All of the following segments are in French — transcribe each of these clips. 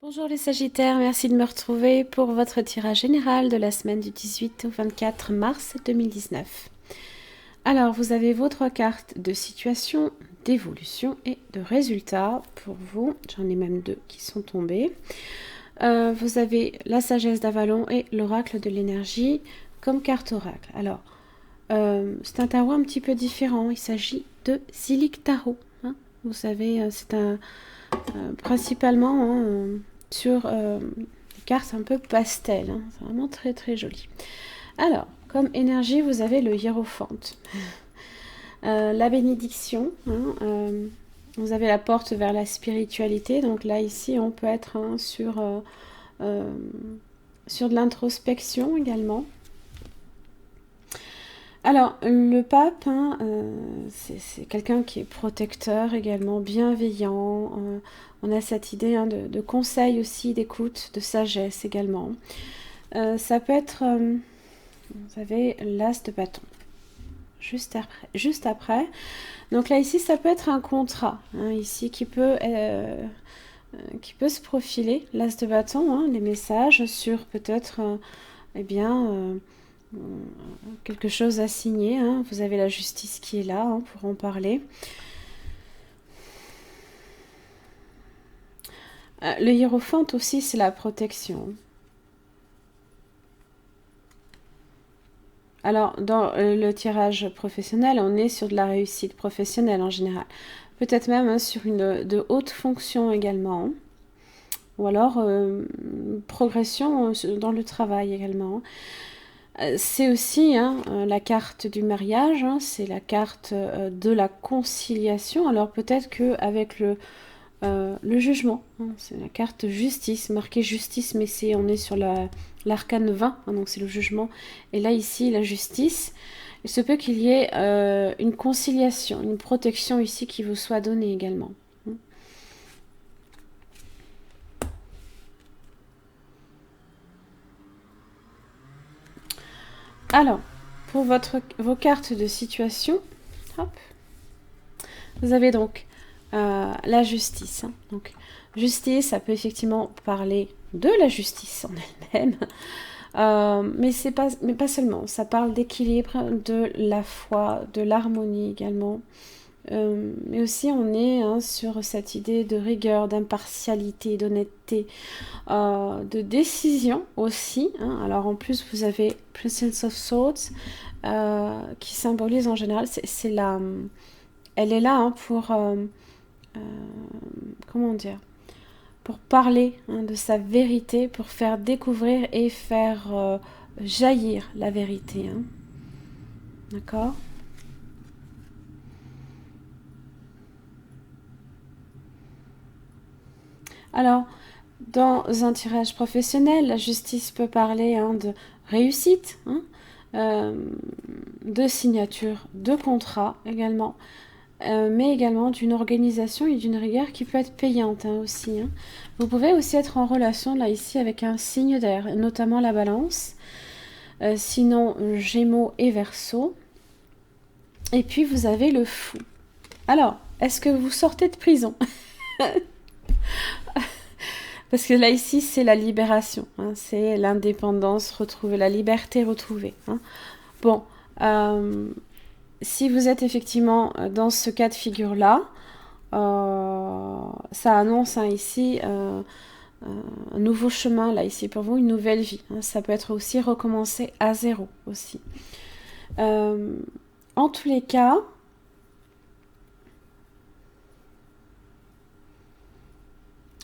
Bonjour les Sagittaires, merci de me retrouver pour votre tirage général de la semaine du 18 au 24 mars 2019. Alors, vous avez vos trois cartes de situation, d'évolution et de résultats pour vous. J'en ai même deux qui sont tombées. Vous avez la sagesse d'Avalon et l'oracle de l'énergie comme carte oracle. Alors, c'est un tarot un petit peu différent. Il s'agit de Silic Tarot. Hein. Vous savez, c'est un principalement sur des cartes un peu pastel. Hein. C'est vraiment très très joli. Alors, comme énergie, vous avez le hiérophante. La bénédiction. Hein, vous avez la porte vers la spiritualité. Donc là, ici, on peut être sur de l'introspection également. Alors, le pape, c'est quelqu'un qui est protecteur également, bienveillant. On a cette idée de conseil aussi, d'écoute, de sagesse également. Ça peut être, vous avez l'as de bâton, juste après. Donc là, ici, ça peut être un contrat, ici, qui peut se profiler, l'as de bâton, les messages sur peut-être, quelque chose à signer. Vous avez la justice qui est là pour en parler. Le hiérophante aussi, c'est la protection. Alors, dans le tirage professionnel, on est sur de la réussite professionnelle en général. Peut-être même sur de hautes fonctions également. Ou alors, progression dans le travail également. C'est aussi la carte du mariage, c'est la carte de la conciliation. Alors peut-être qu'avec le jugement, c'est la carte justice, marquée justice, mais on est sur l'arcane 20, donc c'est le jugement. Et là ici, la justice. Il se peut qu'il y ait une conciliation, une protection ici qui vous soit donnée également. Alors, pour vos cartes de situation, hop, vous avez donc la justice. Donc, justice, ça peut effectivement parler de la justice en elle-même, mais pas seulement. Ça parle d'équilibre, de la foi, de l'harmonie également. Mais aussi, on est sur cette idée de rigueur, d'impartialité, d'honnêteté, de décision aussi. Alors, en plus, vous avez Princess of Swords qui symbolise en général, elle est là pour comment dire, pour parler de sa vérité, pour faire découvrir et faire jaillir la vérité. D'accord ? Alors, dans un tirage professionnel, la justice peut parler de réussite, de signature de contrat également, mais également d'une organisation et d'une rigueur qui peut être payante aussi. Vous pouvez aussi être en relation là ici avec un signe d'air, notamment la balance, sinon Gémeaux et Verseau. Et puis vous avez le fou. Alors, est-ce que vous sortez de prison ? Parce que là, ici, c'est la libération. C'est l'indépendance retrouvée, la liberté retrouvée. Bon, si vous êtes effectivement dans ce cas de figure-là, ça annonce ici un nouveau chemin, là, ici, pour vous, une nouvelle vie. Ça peut être aussi recommencer à zéro, aussi. En tous les cas,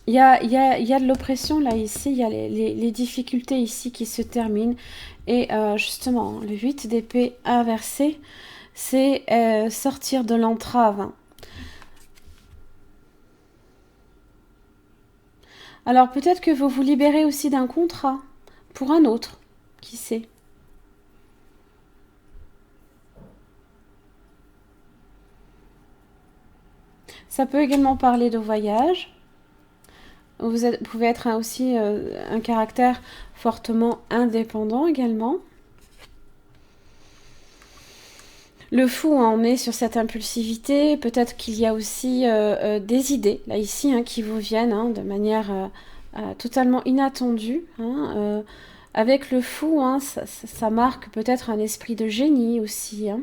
il y a de l'oppression là ici, il y a les difficultés ici qui se terminent. Et justement, le 8 d'épée inversé, c'est sortir de l'entrave. Alors peut-être que vous vous libérez aussi d'un contrat pour un autre, qui sait. Ça peut également parler de voyage. Vous pouvez être aussi un caractère fortement indépendant également. Le fou, on est sur cette impulsivité. Peut-être qu'il y a aussi des idées, là ici, qui vous viennent de manière totalement inattendu. Hein, avec le fou, hein, ça marque peut-être un esprit de génie aussi. Hein,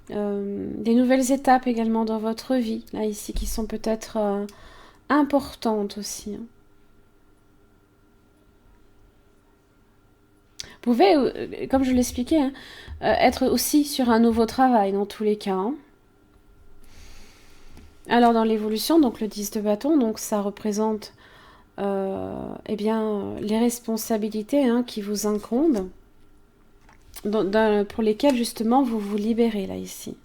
des nouvelles étapes également dans votre vie, là ici, qui sont peut-être importantes aussi. Hein. Vous pouvez, comme je l'expliquais, hein, être aussi sur un nouveau travail dans tous les cas. Hein. Alors dans l'évolution, donc le 10 de bâton, donc ça représente eh bien, les responsabilités hein, qui vous incombent, pour lesquelles justement vous vous libérez là ici.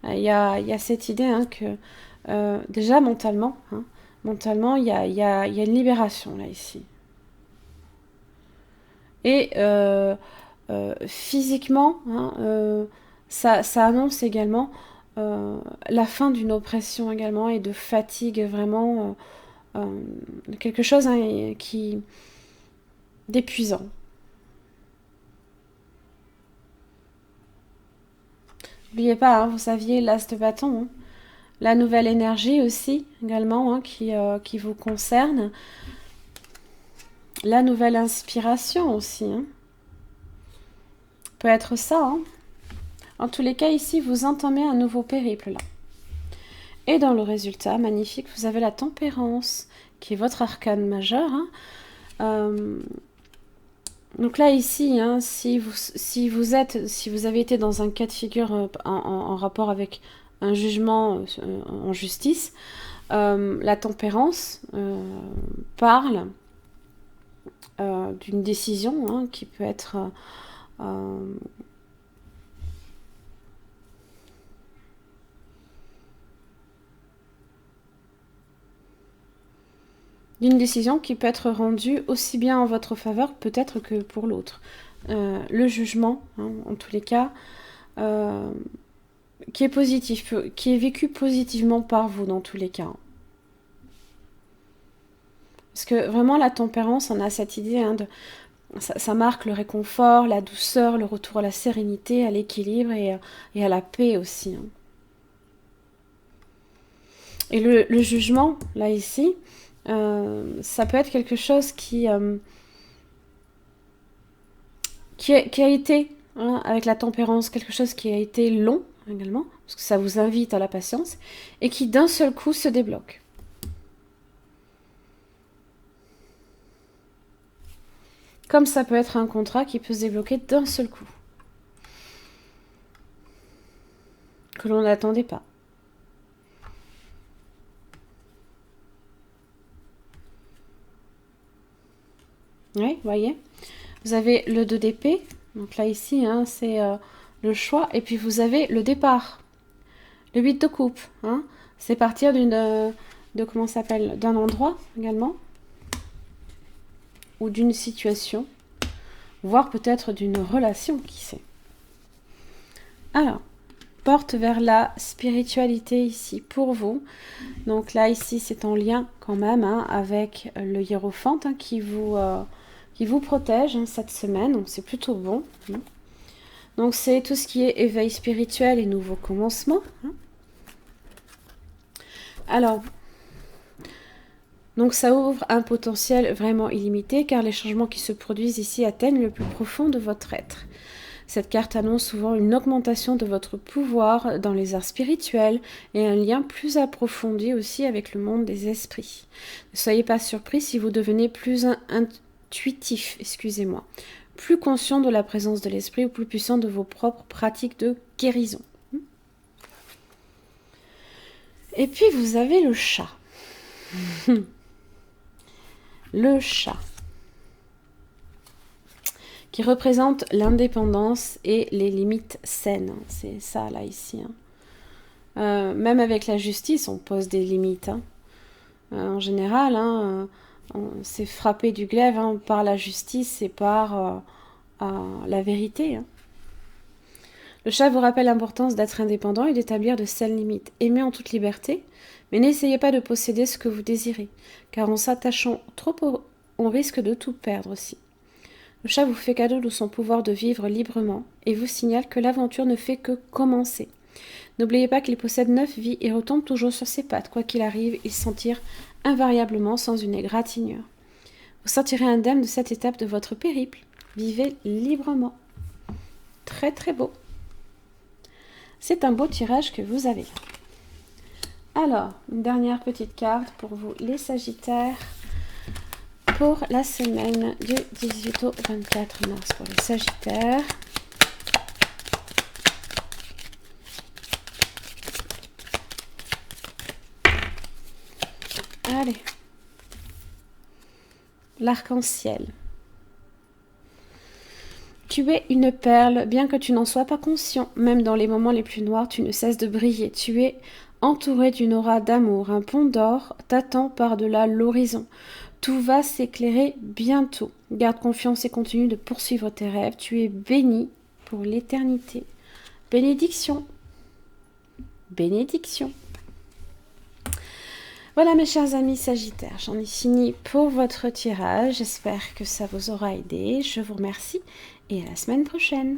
Il y a cette idée hein, que déjà mentalement, hein, il y a une libération là ici. Et physiquement, hein, ça annonce également la fin d'une oppression également et de fatigue vraiment, quelque chose hein, d'épuisant. N'oubliez pas, hein, vous aviez l'as de bâton, hein, la nouvelle énergie aussi également hein, qui vous concerne. La nouvelle inspiration aussi. Hein. Peut être ça. Hein. En tous les cas, ici, vous entamez un nouveau périple là. Et dans le résultat, magnifique, vous avez la tempérance, qui est votre arcane majeur. Hein. Donc là, ici, hein, si vous avez été dans un cas de figure en rapport avec un jugement en justice, la tempérance parle d'une décision hein, qui peut être rendue aussi bien en votre faveur peut-être que pour l'autre. Le jugement, hein, en tous les cas, qui est positif, qui est vécu positivement par vous dans tous les cas. Parce que vraiment la tempérance, on a cette idée hein, ça marque le réconfort, la douceur, le retour à la sérénité, à l'équilibre et à la paix aussi. Hein. Et le jugement, là ici, ça peut être quelque chose qui a été, hein, avec la tempérance, quelque chose qui a été long également, parce que ça vous invite à la patience, et qui d'un seul coup se débloque. Comme ça peut être un contrat qui peut se débloquer d'un seul coup. Que l'on n'attendait pas. Oui, voyez. Vous avez le 2 d'épée. Donc là, ici, hein, c'est le choix. Et puis, vous avez le départ. Le 8 de coupe. Hein. C'est partir comment ça s'appelle, d'un endroit également. Ou d'une situation. Voire peut-être d'une relation, qui sait. Alors, porte vers la spiritualité ici pour vous. Donc là, ici, c'est en lien quand même hein, avec le hiérophante hein, qui vous protège hein, cette semaine. Donc c'est plutôt bon. Hein. Donc c'est tout ce qui est éveil spirituel et nouveau commencement. Hein. Alors, donc ça ouvre un potentiel vraiment illimité car les changements qui se produisent ici atteignent le plus profond de votre être. Cette carte annonce souvent une augmentation de votre pouvoir dans les arts spirituels et un lien plus approfondi aussi avec le monde des esprits. Ne soyez pas surpris si vous devenez plus intuitif, plus conscient de la présence de l'esprit ou plus puissant de vos propres pratiques de guérison. Et puis vous avez le chat. Le chat. Qui représente l'indépendance et les limites saines. C'est ça, là, ici. Hein. Même avec la justice, on pose des limites. Hein. En général, hein, on s'est frappé du glaive hein, par la justice et par la vérité. Hein. Le chat vous rappelle l'importance d'être indépendant et d'établir de saines limites. Aimez en toute liberté, mais n'essayez pas de posséder ce que vous désirez, car en s'attachant trop, on risque de tout perdre aussi. Le chat vous fait cadeau de son pouvoir de vivre librement et vous signale que l'aventure ne fait que commencer. N'oubliez pas qu'il possède 9 vies et retombe toujours sur ses pattes. Quoi qu'il arrive, il s'en tire invariablement sans une égratignure. Vous sortirez indemne de cette étape de votre périple. Vivez librement. Très très beau. C'est un beau tirage que vous avez. Alors, une dernière petite carte pour vous les Sagittaires pour la semaine du 18 au 24 mars pour les Sagittaires. Allez. L'arc-en-ciel. Tu es une perle, bien que tu n'en sois pas conscient. Même dans les moments les plus noirs, tu ne cesses de briller. Tu es entouré d'une aura d'amour. Un pont d'or t'attend par-delà l'horizon. Tout va s'éclairer bientôt. Garde confiance et continue de poursuivre tes rêves. Tu es béni pour l'éternité. Bénédiction. Bénédiction. Voilà mes chers amis Sagittaires, j'en ai fini pour votre tirage. J'espère que ça vous aura aidé. Je vous remercie et à la semaine prochaine.